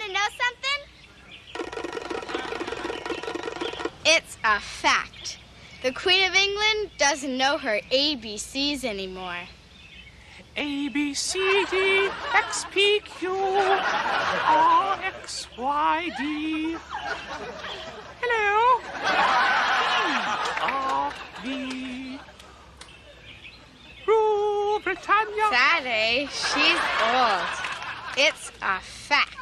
to know something? It's a fact. The Queen of England doesn't know her ABCs anymore. A, B, C, D, X, P, Q, R, X, Y, D. Hello. P, R, V. Rule Britannia. Sadly, she's old. It's a fact.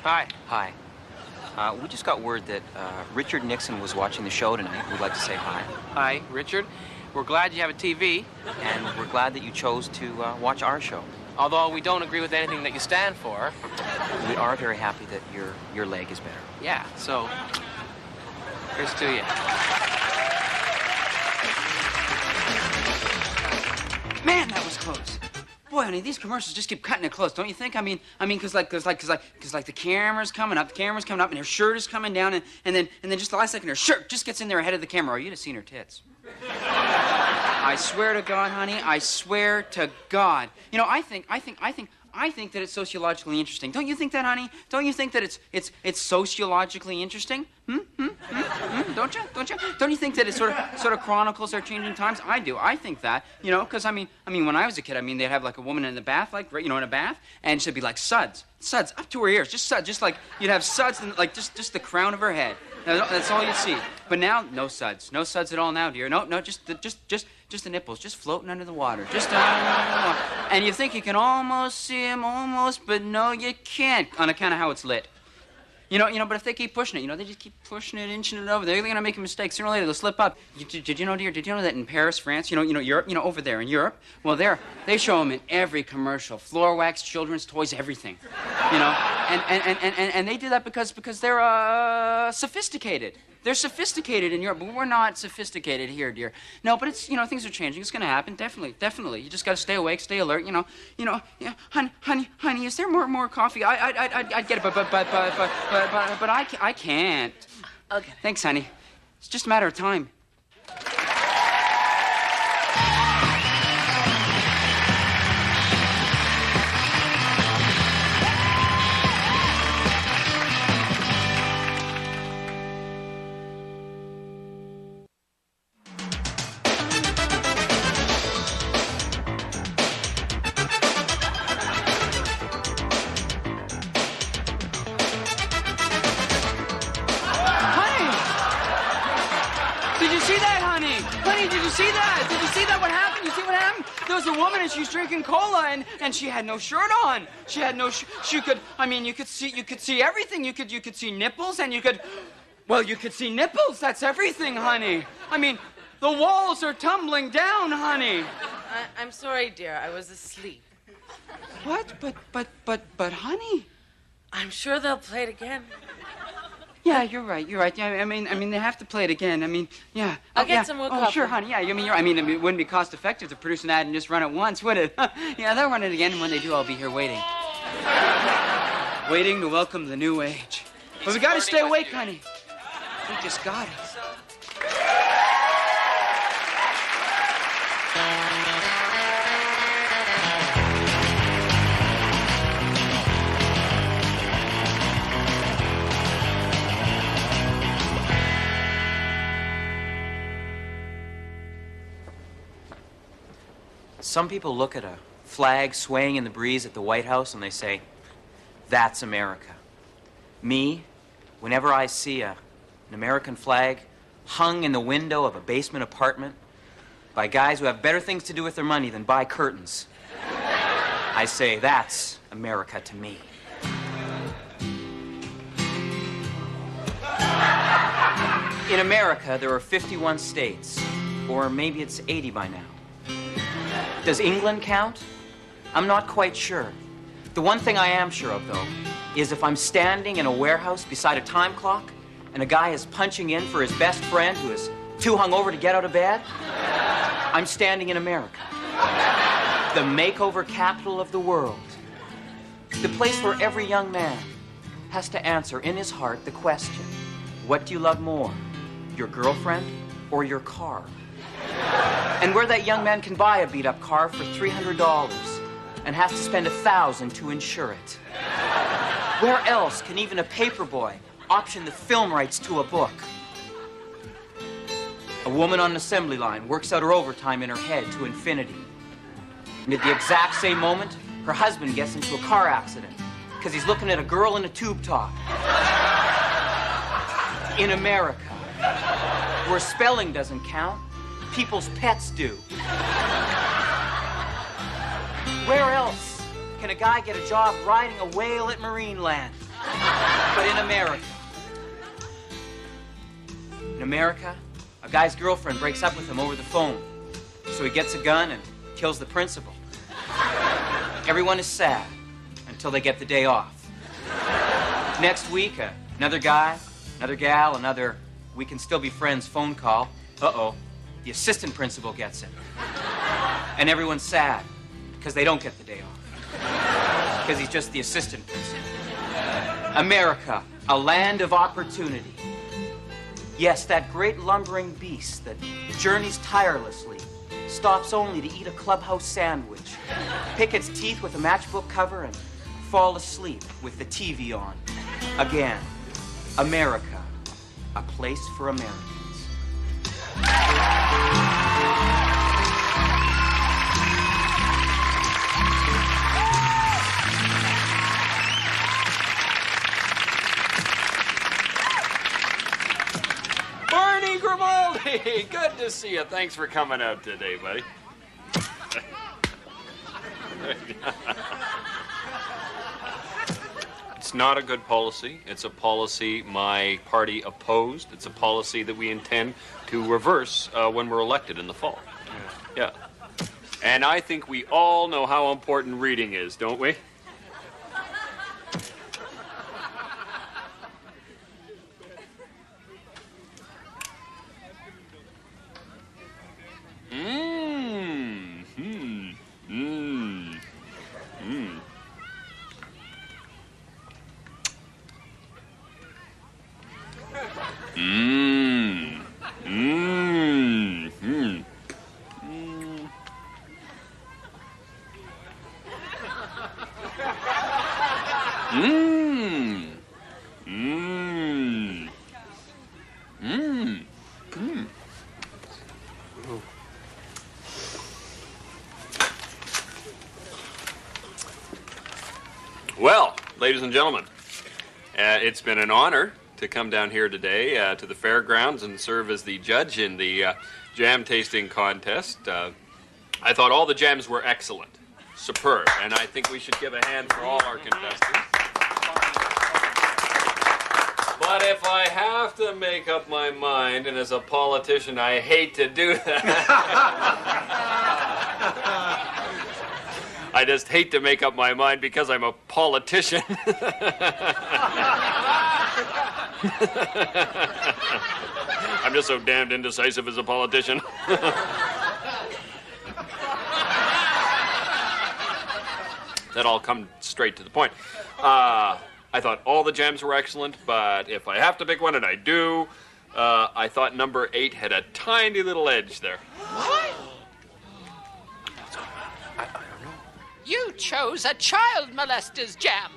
Hi. Hi. We just got word that Richard Nixon was watching the show tonight. We'd like to say hi. Hi, Richard. We're glad you have a TV. And we're glad that you chose to watch our show. Although we don't agree with anything that you stand for. We are very happy that your leg is better. Yeah, so here's to you. Man, that was close. Boy, honey, these commercials just keep cutting it close, don't you think? I mean, cause the camera's coming up, and her shirt is coming down, and then just the last second, her shirt just gets in there ahead of the camera. Or you'd have seen her tits. I swear to God, honey, I swear to God. You know, I think that it's sociologically interesting. Don't you think that, honey? Don't you think that it's sociologically interesting? Don't you? Don't you think that it sort of chronicles our changing times? I do. I think that, you know, because I mean, when I was a kid, they'd have like a woman in the bath, like, in a bath, and she'd be like suds up to her ears, just suds, just like you'd have suds and like just the crown of her head. That's all you see. But now, no suds at all now, dear. No, just the nipples, just floating under the water, just under the water. And you think you can almost see them, but no, you can't on account of how it's lit. You know, but if they keep pushing it, they just keep pushing it, inching it over. They're going to make a mistake. Sooner or later, they'll slip up. Did you know, dear? Did you know that in Paris, France, Europe, over there in Europe, well, they show them in every commercial, floor wax, children's toys, everything, and they do that because they're sophisticated. They're sophisticated in Europe, but we're not sophisticated here, dear. No, but it's, things are changing. It's going to happen, definitely. You just got to stay awake, stay alert, yeah, honey, is there more coffee? I'd get it, but I can't. Okay. Thanks, honey. It's just a matter of time. There was a woman and she was drinking cola and she had no shirt on. She had no you could see everything. You could see nipples and you could see nipples. That's everything, honey. I mean, the walls are tumbling down, honey. I'm sorry, dear. I was asleep. What? But honey. I'm sure they'll play it again. Yeah, you're right. Yeah, I mean, they have to play it again. I mean, yeah. I'll get some more coffee. Oh, sure, honey. Yeah, it wouldn't be cost effective to produce an ad and just run it once, would it? Yeah, they'll run it again, and when they do, I'll be here waiting. Waiting to welcome the new age. But we gotta stay awake, honey. We just gotta. Some people look at a flag swaying in the breeze at the White House and they say, That's America. Me, whenever I see an American flag hung in the window of a basement apartment by guys who have better things to do with their money than buy curtains, I say, that's America to me. In America, there are 51 states, or maybe it's 80 by now. Does England count? I'm not quite sure. The one thing I am sure of, though, is if I'm standing in a warehouse beside a time clock and a guy is punching in for his best friend who is too hungover to get out of bed, I'm standing in America, the makeover capital of the world, the place where every young man has to answer in his heart the question, what do you love more, your girlfriend or your car? And where that young man can buy a beat-up car for $300 and has to spend $1,000 to insure it. Where else can even a paperboy option the film rights to a book? A woman on an assembly line works out her overtime in her head to infinity. And at the exact same moment, her husband gets into a car accident because he's looking at a girl in a tube top. In America, where spelling doesn't count, people's pets do. Where else can a guy get a job riding a whale at Marineland? But in America. In America, a guy's girlfriend breaks up with him over the phone. So he gets a gun and kills the principal. Everyone is sad until they get the day off. Next week, another guy, another gal, another we can still be friends phone call. Uh-oh, the assistant principal gets it. And everyone's sad because they don't get the day off. Because he's just the assistant principal. America, a land of opportunity. Yes, that great lumbering beast that journeys tirelessly, stops only to eat a clubhouse sandwich, pick its teeth with a matchbook cover, and fall asleep with the TV on. Again, America, a place for Americans. Barney Grimaldi, good to see you. Thanks for coming out today, buddy. It's not a good policy. It's a policy my party opposed. It's a policy that we intend to reverse when we're elected in the fall. Yeah. And I think we all know how important reading is, don't we? Well, ladies and gentlemen, it's been an honor to come down here today to the fairgrounds and serve as the judge in the jam tasting contest. I thought all the jams were excellent, superb, and I think we should give a hand for all our contestants. But if I have to make up my mind, and as a politician I hate to do that, I just hate to make up my mind because I'm a politician. I'm just so damned indecisive as a politician. That all come straight to the point. I thought all the jams were excellent, but if I have to pick one, and I do, I thought number 8 had a tiny little edge there. What? You chose a child molester's jam.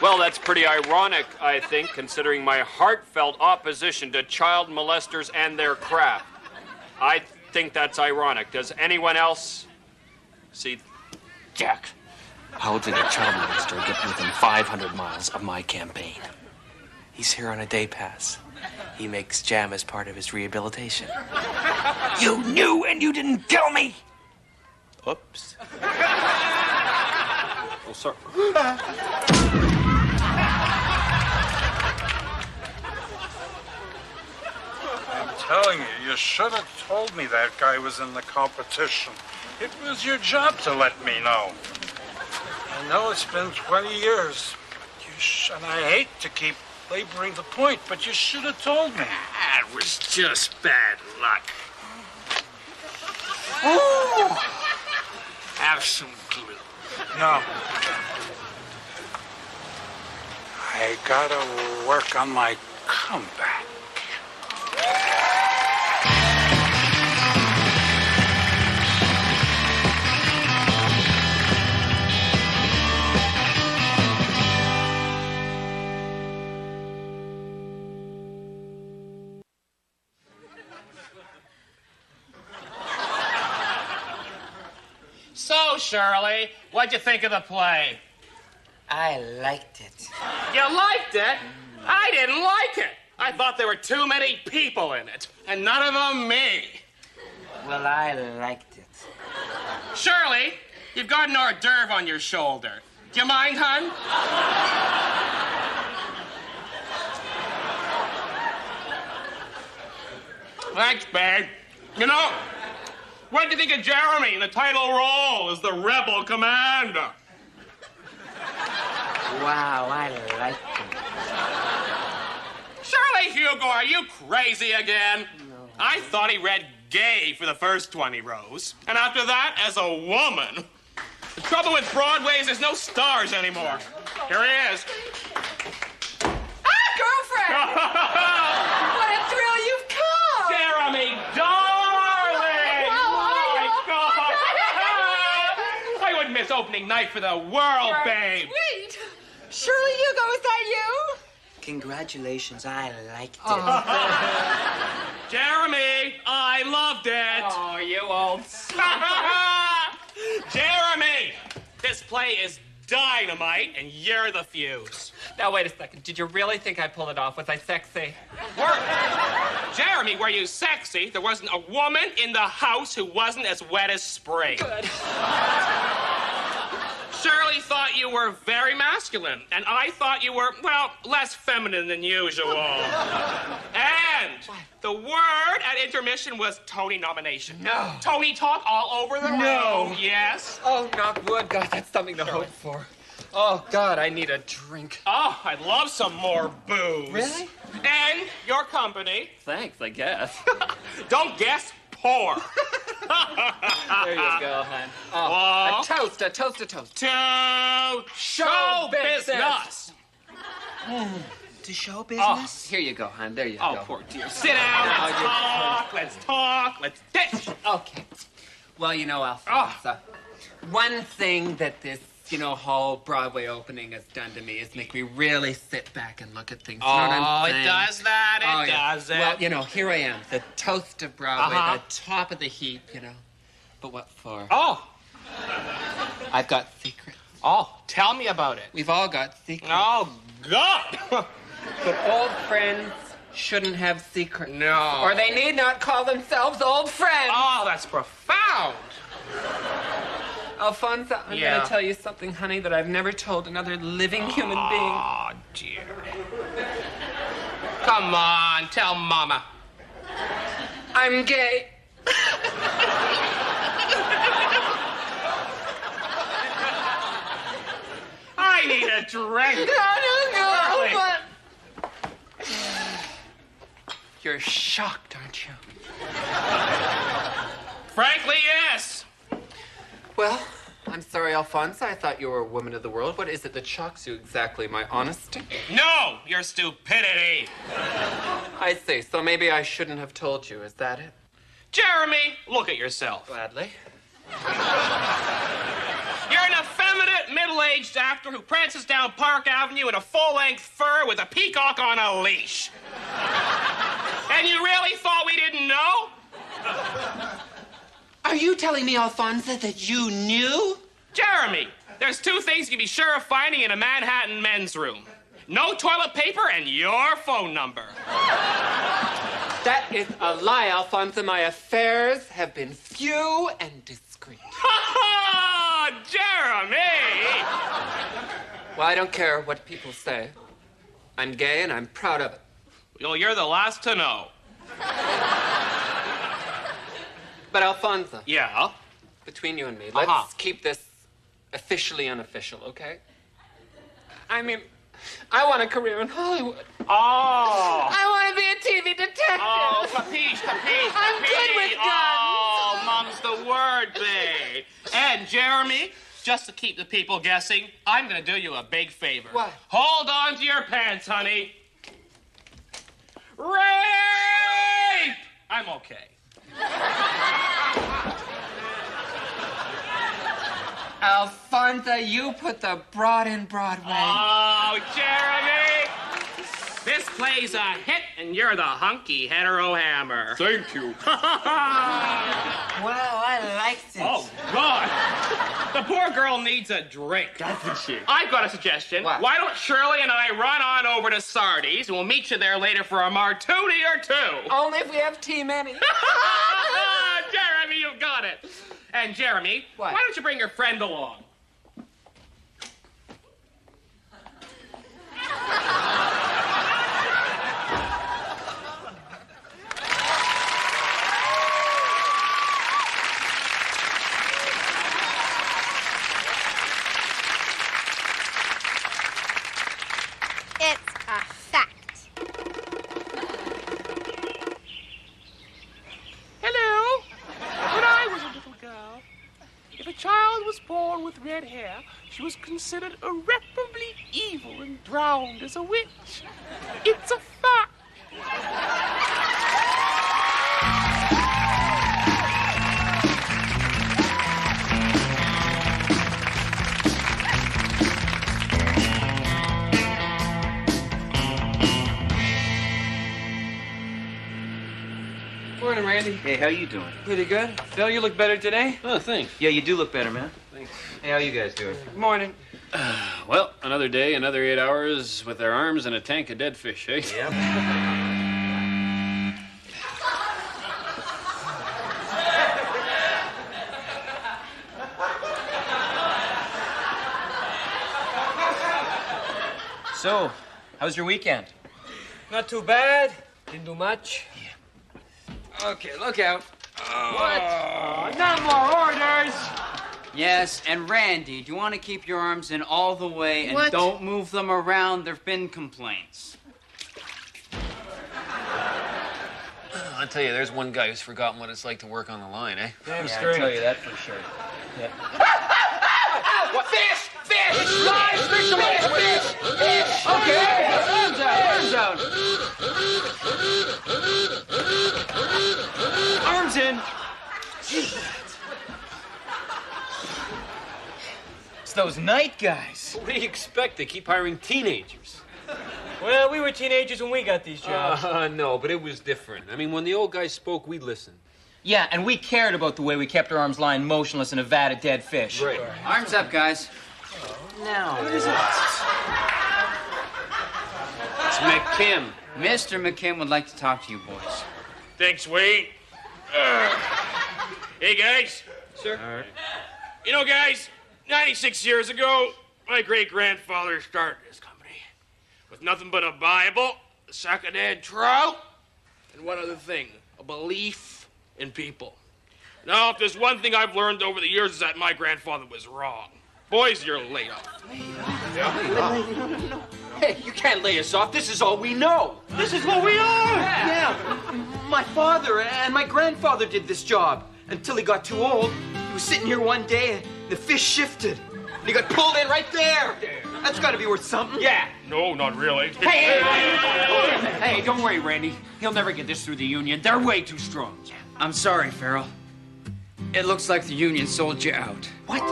Well, that's pretty ironic, I think, considering my heartfelt opposition to child molesters and their crap. I think that's ironic. Does anyone else see? Jack, how did a child molester get within 500 miles of my campaign? He's here on a day pass. He makes jam as part of his rehabilitation. You knew and you didn't tell me. Oops. Oh, sorry. I'm telling you, you should have told me that guy was in the competition. It was your job to let me know. I know it's been 20 years, and I hate to keep laboring the point, but you should have told me. That was just bad luck. Ooh. Have some glue. No. I gotta work on my comeback. So, Shirley, what'd you think of the play? I liked it. You liked it? I didn't like it. I thought there were too many people in it, and none of them me. Well, I liked it. Shirley, you've got an hors d'oeuvre on your shoulder. Do you mind, hon? Thanks, babe. You know, what do you think of Jeremy in the title role as the rebel commander? Wow, I liked it. Shirley Hugo, are you crazy again? No. I thought he read gay for the first 20 rows, and after that, as a woman. The trouble with Broadway is there's no stars anymore. Here he is. Girlfriend! What a thrill you've come! Jeremy, darling! My God! I wouldn't miss opening night for the world, babe. Sweet! Shirley Hugo, is that you? Congratulations, I liked it. Jeremy, I loved it. Oh, you old... Jeremy, this play is dynamite, and you're the fuse. Now, wait a second. Did you really think I pulled it off? Was I sexy? Jeremy, were you sexy? There wasn't a woman in the house who wasn't as wet as spring. Good. Shirley thought you were very masculine, and I thought you were, well, less feminine than usual. And the word at intermission was Tony nomination. No. Tony talk all over the room. Yes. Oh, knock wood. God, that's something to hope for. Oh, God, I need a drink. Oh, I'd love some more booze. Really? And your company. Thanks, I guess. Don't guess, pour. There you go, hon. Oh. A toast, a toast, a toast. To show business. To show Oh, business? here you go, hon. There you Oh, go. poor dear. Sit down. Let's talk. Let's dish. Okay. Well, you know, Alfonso, one thing that this, whole Broadway opening has done to me is make me really sit back and look at things. You know what I'm saying? It does that. It yeah. does it. Well, here I am, the toast of Broadway, Uh-huh. the top of the heap, But what for? Oh. I've got secrets. Oh, tell me about it. We've all got secrets. Oh, God. But old friends shouldn't have secrets. No. Or they need not call themselves old friends. Oh, that's profound. Alfonso, I'm Yeah. going to tell you something, honey, that I've never told another living human being. Oh, dear. Come on, tell Mama. I'm gay. I need a drink. You're shocked, aren't you? Frankly, yes. Well, I'm sorry, Alfonso. I thought you were a woman of the world. What is it that shocks you exactly? My honesty? No, your stupidity. I see. So maybe I shouldn't have told you. Is that it? Jeremy, look at yourself. Gladly. You're an effeminate, middle middle-aged actor who prances down Park Avenue in a full-length fur with a peacock on a leash. And you really thought we didn't know? Are you telling me, Alfonso, that you knew? Jeremy, there's two things you can be sure of finding in a Manhattan men's room. No toilet paper and your phone number. That is a lie, Alfonso. My affairs have been few and discreet. Ha ha! Jeremy! Well, I don't care what people say. I'm gay and I'm proud of it. Well, you're the last to know. But Alfonso. Yeah? Between you and me, let's keep this officially unofficial, okay? I mean, I want a career in Hollywood. Oh! I want to be a TV detective. Oh, capiche. I'm good with guns. Oh, mom's the word, babe. And Jeremy, just to keep the people guessing, I'm going to do you a big favor. What? Hold on to your pants, honey. Rape! I'm okay. Alfonso, you put the broad in Broadway. Oh, Jeremy! This play's a hit, and you're the hunky hetero hammer. Thank you. Wow, I liked it. Oh, God. The poor girl needs a drink. Doesn't she? I've got a suggestion. What? Why don't Shirley and I run on over to Sardi's, and we'll meet you there later for a martini or two. Only if we have tea, Manny. Jeremy, you've got it. And Jeremy, What? why don't you bring your friend along? It's a fact. Hello. When I was a little girl, if a child was born with red hair, she was considered irreparably evil and drowned as a witch. It's a fact. Morning, Randy. Hey, how you doing? Pretty good. Phil, you look better today. Oh, thanks. Yeah, you do look better, man. Thanks. Hey, how you guys doing? Morning. Well, another day, another 8 hours with their arms and a tank of dead fish, eh? Yep. So, how's your weekend? Not too bad. Didn't do much. Okay, look out. Not more orders. Yes, and Randy, do you want to keep your arms in all the way and What? don't move them around? There've been complaints. I'll tell you, there's one guy who's forgotten what it's like to work on the line, eh? Damn Yeah, straight. I tell you that for sure. What? Fish! Fish! Guys, fish! Fish! Fish! Okay, arms out, arms out. Arms in. It's those night guys. What do you expect? They keep hiring teenagers. Well, we were teenagers when we got these jobs. No, but it was different. I mean, when the old guy spoke, we listened. Yeah, and we cared about the way we kept our arms lying motionless in a vat of dead fish. Right. Arms up, guys. Now. It's McKim. Mr. McKim would like to talk to you boys. Thanks, Wayne. Hey, guys. Sure. You know, guys, 96 years ago, my great-grandfather started this company with nothing but a Bible, a sack of dead trout, and one other thing, a belief in people. Now, if there's one thing I've learned over the years is that my grandfather was wrong. Boys, you're laid off. Hey, you can't lay us off. This is all we know. This is what we are. Yeah. My father and my grandfather did this job until he got too old. He was sitting here one day and the fish shifted. And he got pulled in right there. That's got to be worth something. Yeah. No, not really. Hey, don't worry, Randy. He'll never get this through the union. They're way too strong. I'm sorry, Farrell. It looks like the union sold you out. What?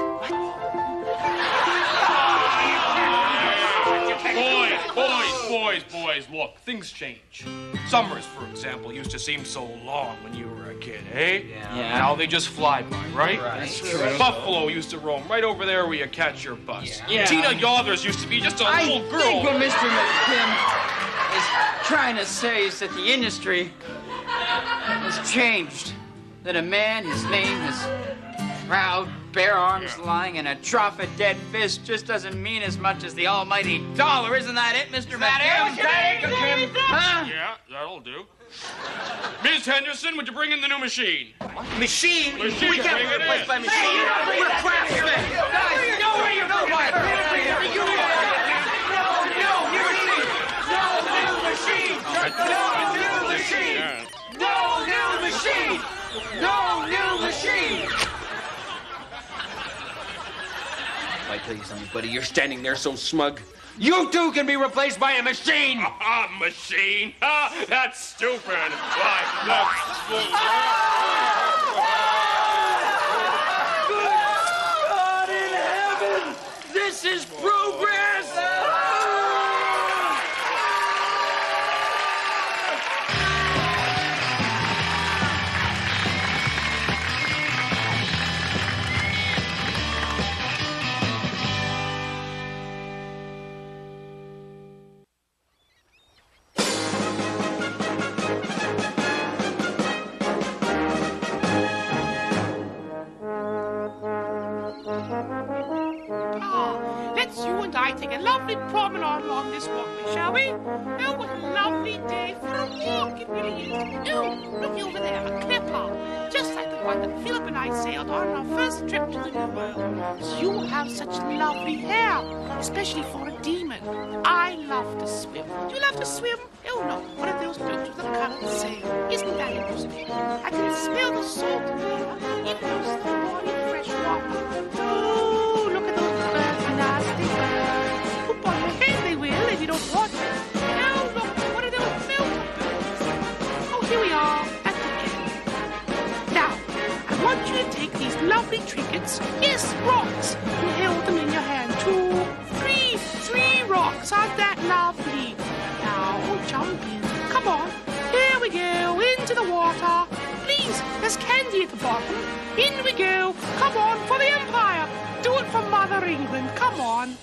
boys, look, things change. Summers, for example, used to seem so long when you were a kid, eh? Yeah. Now they just fly by, right? That's true. Buffalo used to roam right over there where you catch your bus. Yeah. Tina Yothers used to be just a little girl. I think what Mr. McKim is trying to say is that the industry has changed. That a man, his name, his proud, bare arms lying in a trough of dead fish just doesn't mean as much as the almighty dollar. Isn't that it, Mr. McKim? Huh? Yeah, that'll do. Miss Henderson, would you bring in the new machine? Machine? Machine, We can't bring be it replaced in. by machine. We're craftsmen. Guys, no way you're quiet. No new machine! I tell you something, buddy, you're standing there so smug. You too can be replaced by a machine. Machine? That's stupid. Why, that's God in heaven! This is progress! Let's you and I take a lovely promenade along this walkway, shall we? Oh, what a lovely day for a walk, it really is. Oh, look over there, a clipper, just like the one that Philip and I sailed on our first trip to the New World. You have such lovely hair, especially for a demon. I love to swim. Do you love to swim? Oh, no, one of those boats with a current sail. Isn't that interesting? I can smell the salt in the air, even though it's the fresh water. Oh, look at those birds, nasty birds. Poop on your head they will if you don't watch it. Now look, what are those milk birds? Oh, here we are at the end. Now, I want you to take these lovely trinkets. Yes, rocks. You held them in your hand. 2, 3, 3 rocks. Aren't that lovely? Now, jump in. Come on. Here we go. Into the water. Please, there's candy at the bottom. In we go. Come on, for the Empire. Do it for Mother England. Come on.